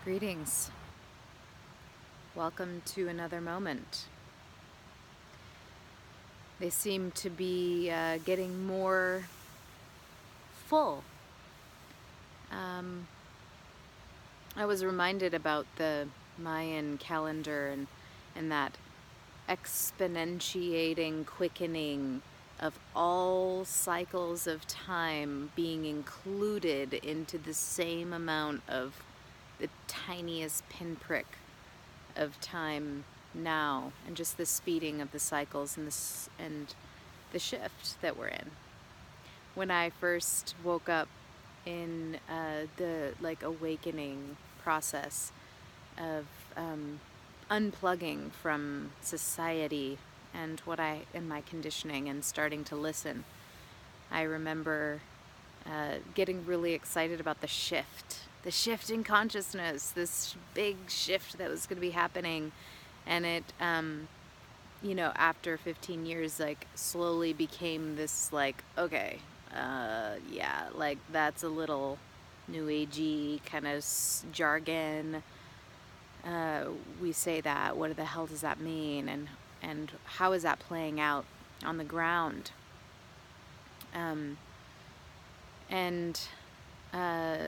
Greetings. Welcome to another moment. They seem to be getting more full. I was reminded about the Mayan calendar and that exponentiating quickening of all cycles of time being included into the same amount of the tiniest pinprick of time now, and just the speeding of the cycles and the shift that we're in. When I first woke up in the awakening process of unplugging from society and my conditioning and starting to listen, I remember getting really excited about the shift in consciousness, this big shift that was going to be happening. And it, after 15 years, slowly became this, okay, yeah, that's a little new agey kind of jargon. We say that, what the hell does that mean? And how is that playing out on the ground?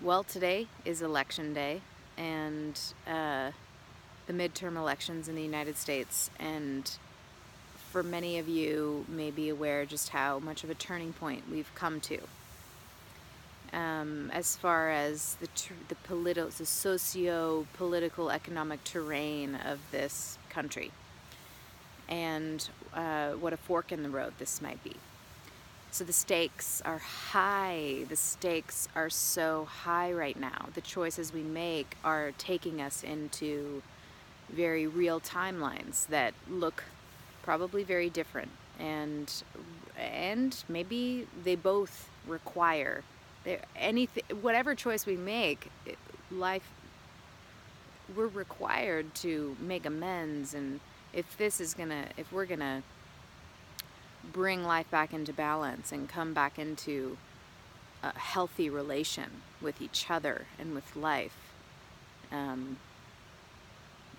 Well, today is election day, and the midterm elections in the United States, and for many of you may be aware just how much of a turning point we've come to as far as the socio-political economic terrain of this country, and what a fork in the road this might be. So the stakes are high. The stakes are so high right now. The choices we make are taking us into very real timelines that look probably very different, and maybe they both require anything. Whatever choice we make, life, we're required to make amends. And if we're gonna bring life back into balance and come back into a healthy relation with each other and with life, and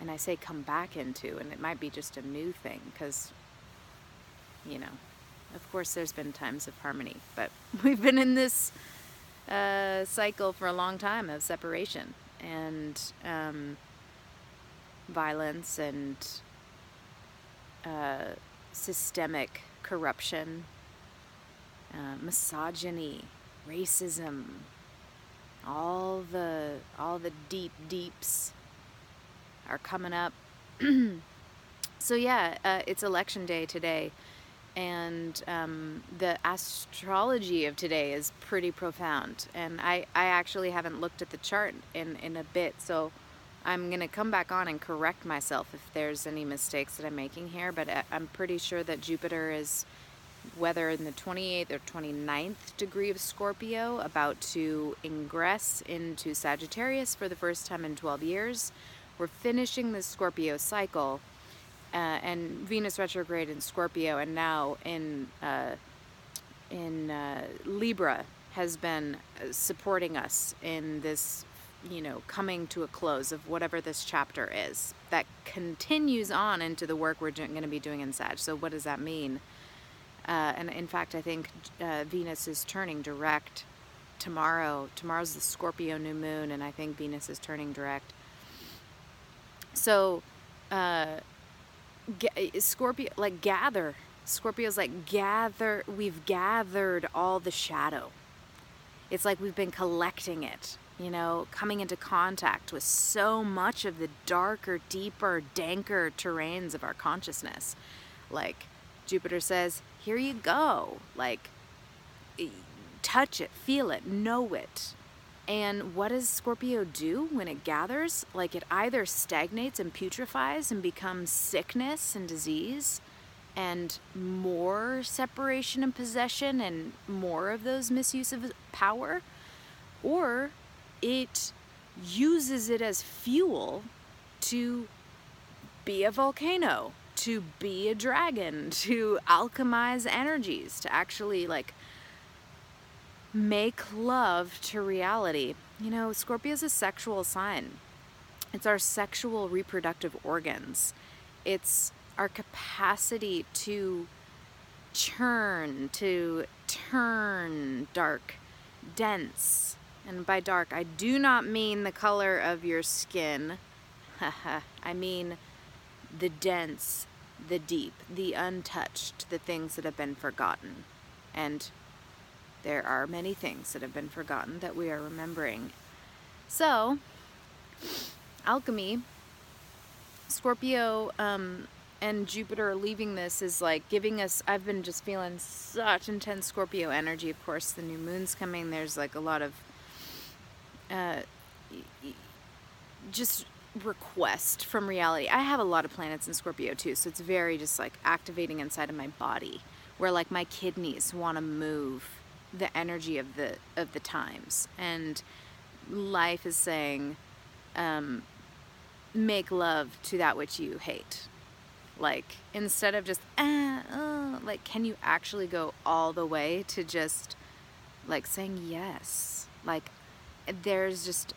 I say come back into, and it might be just a new thing, because of course there's been times of harmony, but we've been in this cycle for a long time of separation and violence and systemic corruption, misogyny, racism, all the deeps are coming up. So yeah, it's election day today, and the astrology of today is pretty profound, and I actually haven't looked at the chart in a bit, so I'm going to come back on and correct myself if there's any mistakes that I'm making here, but I'm pretty sure that Jupiter is, whether in the 28th or 29th degree of Scorpio, about to ingress into Sagittarius for the first time in 12 years. We're finishing the Scorpio cycle, and Venus retrograde in Scorpio, and now in Libra has been supporting us in this, coming to a close of whatever this chapter is that continues on into the work we're going to be doing in Sag. So what does that mean? And in fact, I think Venus is turning direct tomorrow. Tomorrow's the Scorpio new moon, and I think Venus is turning direct. So Scorpio, gather. Scorpio's gather. We've gathered all the shadow. It's like we've been collecting it, coming into contact with so much of the darker, deeper, danker terrains of our consciousness. Jupiter says, here you go. Touch it, feel it, know it. And what does Scorpio do when it gathers? It either stagnates and putrefies and becomes sickness and disease, and more separation and possession, and more of those misuse of power, or it uses it as fuel to be a volcano, to be a dragon, to alchemize energies, to actually make love to reality. Scorpio is a sexual sign. It's our sexual reproductive organs. It's our capacity to churn, to turn dark, dense. And by dark, I do not mean the color of your skin. I mean the dense, the deep, the untouched, the things that have been forgotten. And there are many things that have been forgotten that we are remembering. So, alchemy, Scorpio, and Jupiter leaving this is like giving us, I've been just feeling such intense Scorpio energy. Of course, the new moon's coming. There's like a lot of just request from reality. I have a lot of planets in Scorpio too, so it's very just like activating inside of my body, where like my kidneys want to move the energy of the times, and life is saying, make love to that which you hate. Like, instead of just like, can you actually go all the way to just like saying yes? Like, there's just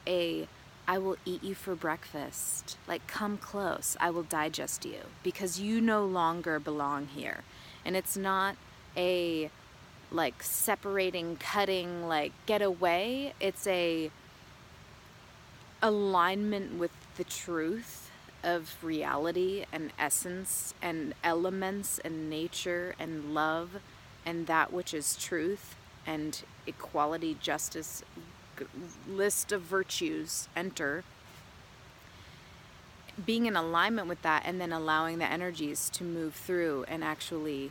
I will eat you for breakfast. Like, come close. I will digest you because you no longer belong here. And it's not a like separating, cutting, like get away. It's a alignment with the truth of reality and essence and elements and nature and love and that which is truth and equality, justice, list of virtues enter, being in alignment with that, and then allowing the energies to move through and actually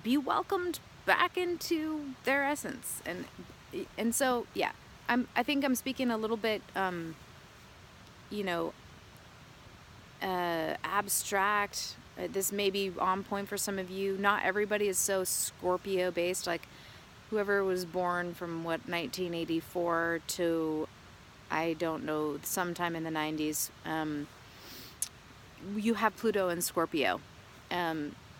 be welcomed back into their essence. And so yeah, I think I'm speaking a little bit abstract. This may be on point for some of you. Not everybody is so Scorpio based. Like, whoever was born from 1984 to, I don't know, sometime in the 90s, you have Pluto in Scorpio.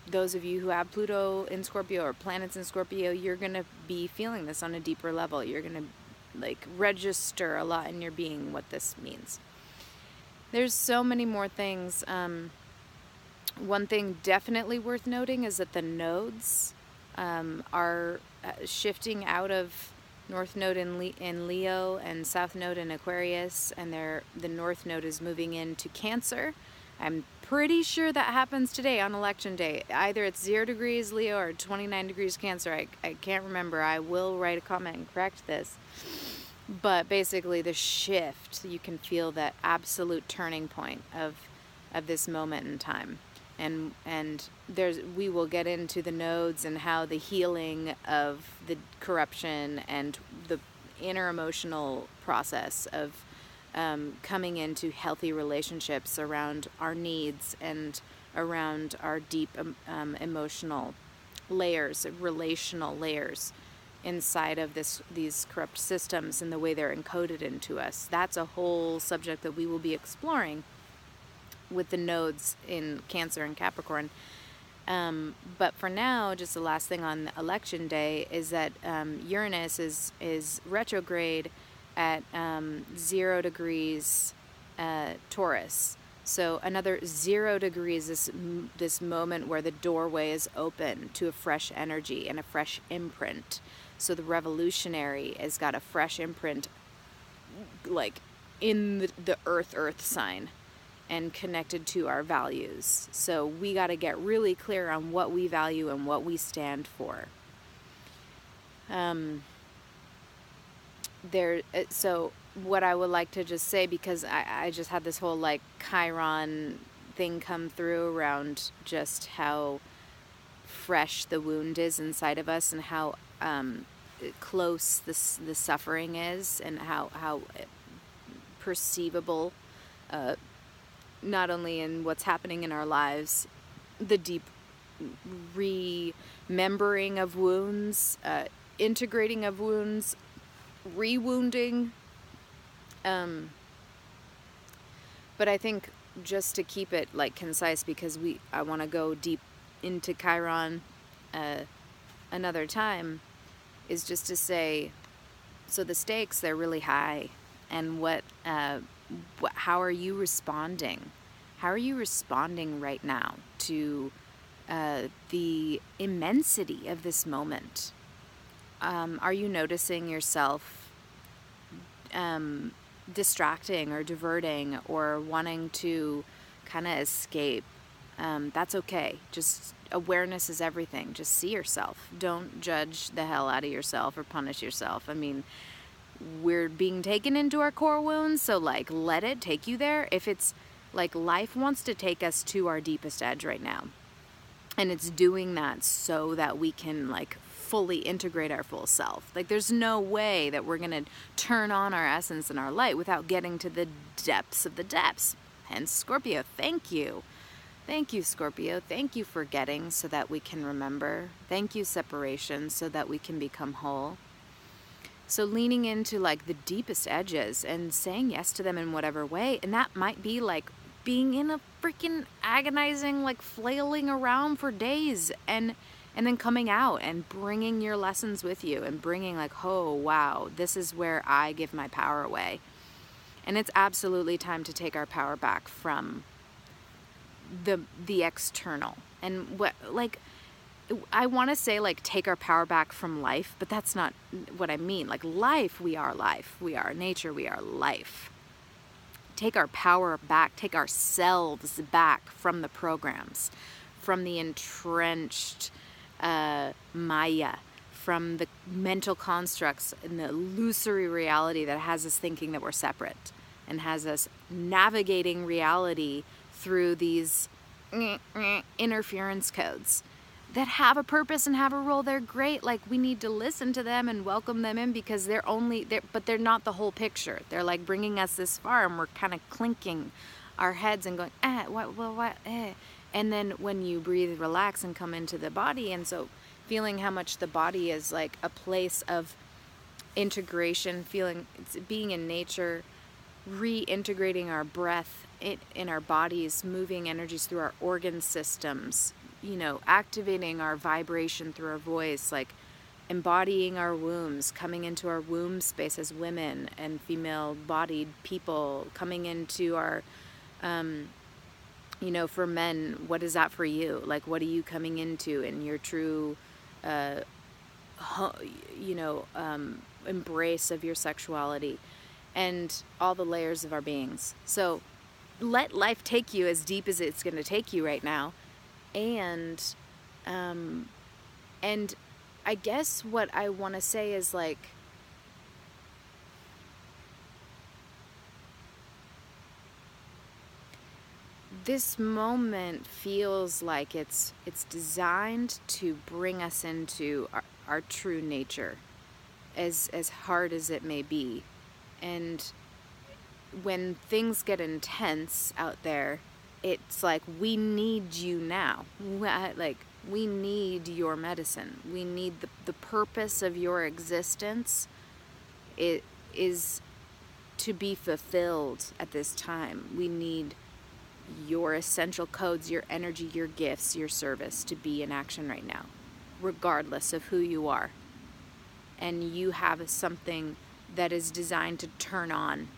Those of you who have Pluto in Scorpio or planets in Scorpio, you're going to be feeling this on a deeper level. You're going to like register a lot in your being what this means. There's so many more things. One thing definitely worth noting is that the nodes are shifting out of North Node in Leo and South Node in Aquarius, and the North Node is moving into Cancer. I'm pretty sure that happens today on election day. Either it's 0 degrees Leo or 29 degrees Cancer. I can't remember. I will write a comment and correct this. But basically the shift, you can feel that absolute turning point of this moment in time. And we will get into the nodes and how the healing of the corruption and the inner emotional process of coming into healthy relationships around our needs and around our deep emotional layers, relational layers inside of these corrupt systems and the way they're encoded into us. That's a whole subject that we will be exploring with the nodes in Cancer and Capricorn. But for now, just the last thing on election day is that Uranus is retrograde at 0 degrees Taurus. So another 0 degrees, this moment where the doorway is open to a fresh energy and a fresh imprint. So the revolutionary has got a fresh imprint, like in the earth sign, and connected to our values. So we got to get really clear on what we value and what we stand for. So what I would like to just say, because I just had this whole like Chiron thing come through around just how fresh the wound is inside of us and how close the suffering is, and how perceivable, not only in what's happening in our lives, the deep remembering of wounds, integrating of wounds, re-wounding. But I think just to keep it like concise, because I want to go deep into Chiron another time, is just to say, so the stakes, they're really high, and how are you responding? How are you responding right now to the immensity of this moment? Are you noticing yourself distracting or diverting or wanting to kind of escape? That's okay. Just awareness is everything. Just see yourself. Don't judge the hell out of yourself or punish yourself. I mean, we're being taken into our core wounds, so like let it take you there. If it's like life wants to take us to our deepest edge right now, and it's doing that so that we can like fully integrate our full self. Like there's no way that we're gonna turn on our essence and our light without getting to the depths of the depths. Hence Scorpio. Thank you. Thank you, Scorpio. Thank you for getting so that we can remember. Thank you, separation, so that we can become whole. So leaning into like the deepest edges and saying yes to them in whatever way. And that might be like being in a freaking agonizing, like flailing around for days and then coming out and bringing your lessons with you and bringing like, oh, wow, this is where I give my power away. And it's absolutely time to take our power back from the external. And what, like, I want to say like take our power back from life, but that's not what I mean. Like life, we are nature, we are life. Take our power back, take ourselves back from the programs, from the entrenched Maya, from the mental constructs and the illusory reality that has us thinking that we're separate and has us navigating reality through these interference codes that have a purpose and have a role. They're great. Like we need to listen to them and welcome them in because but they're not the whole picture. They're like bringing us this far and we're kind of clinking our heads and going, what. And then when you breathe, relax and come into the body. And so feeling how much the body is like a place of integration, being in nature, reintegrating our breath in our bodies, moving energies through our organ systems, activating our vibration through our voice, like embodying our wombs, coming into our womb space as women and female-bodied people, coming into our, for men, what is that for you? Like, what are you coming into in your true, embrace of your sexuality and all the layers of our beings. So let life take you as deep as it's going to take you right now. And I guess what I want to say is like, this moment feels like it's designed to bring us into our true nature, as hard as it may be. And when things get intense out there, it's like, we need you now. Like, we need your medicine. We need the purpose of your existence. It is to be fulfilled at this time. We need your essential codes, your energy, your gifts, your service to be in action right now, regardless of who you are. And you have something that is designed to turn on.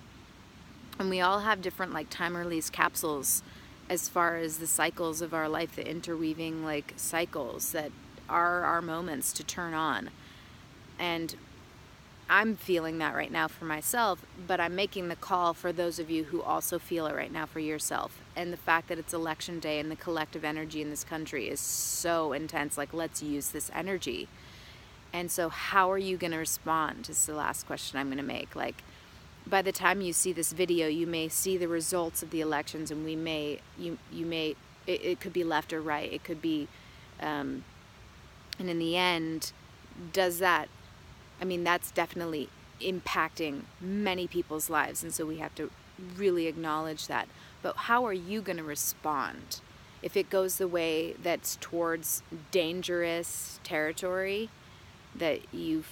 And we all have different like time release capsules as far as the cycles of our life, the interweaving like cycles that are our moments to turn on. And I'm feeling that right now for myself, but I'm making the call for those of you who also feel it right now for yourself. And the fact that it's election day and the collective energy in this country is so intense, like, let's use this energy. And so how are you going to respond is the last question I'm going to make. Like, by the time you see this video, you may see the results of the elections, and it could be left or right. It could be, and in the end, that's definitely impacting many people's lives. And so we have to really acknowledge that. But how are you going to respond? If it goes the way that's towards dangerous territory, that you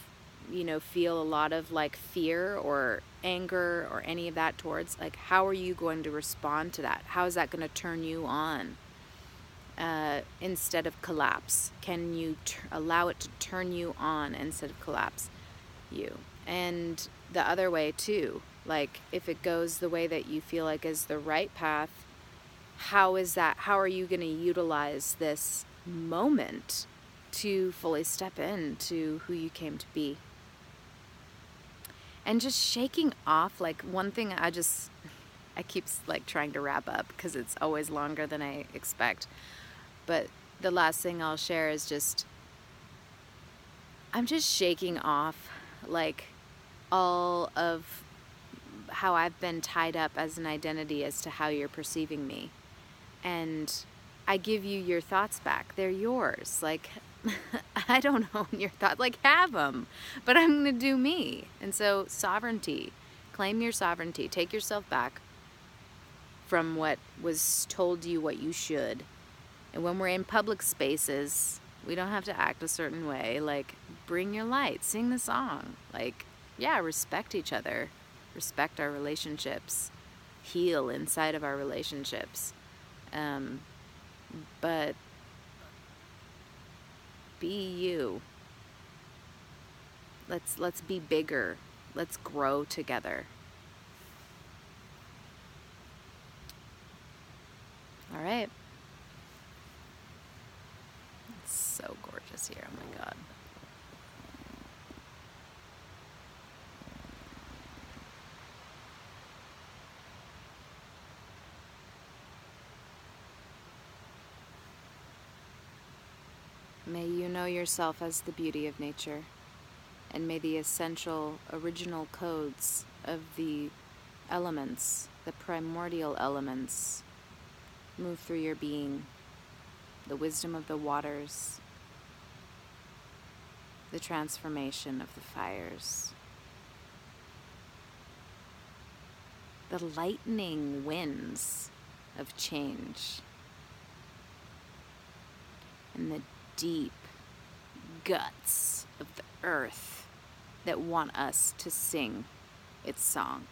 feel a lot of like fear or anger or any of that towards, like, how are you going to respond to that? How is that going to turn you on instead of collapse? Can you allow it to turn you on instead of collapse you? And the other way too, Like, if it goes the way that you feel like is the right path, how are you going to utilize this moment to fully step into who you came to be? And just shaking off, like, one thing I keep like trying to wrap up because it's always longer than I expect. But the last thing I'll share is I'm just shaking off, like, all of how I've been tied up as an identity as to how you're perceiving me. And I give you your thoughts back. They're yours. Like, I don't own your thoughts. Like, have them. But I'm going to do me. And so, sovereignty. Claim your sovereignty. Take yourself back from what was told you what you should. And when we're in public spaces, we don't have to act a certain way. Like, bring your light. Sing the song. Like, yeah, respect each other. Respect our relationships. Heal inside of our relationships. But be you. Let's be bigger. Let's grow together. All right. It's so gorgeous here. Oh my God. May you know yourself as the beauty of nature, and may the essential, original codes of the elements, the primordial elements, move through your being, the wisdom of the waters, the transformation of the fires, the lightning winds of change, and the deep guts of the earth that want us to sing its song.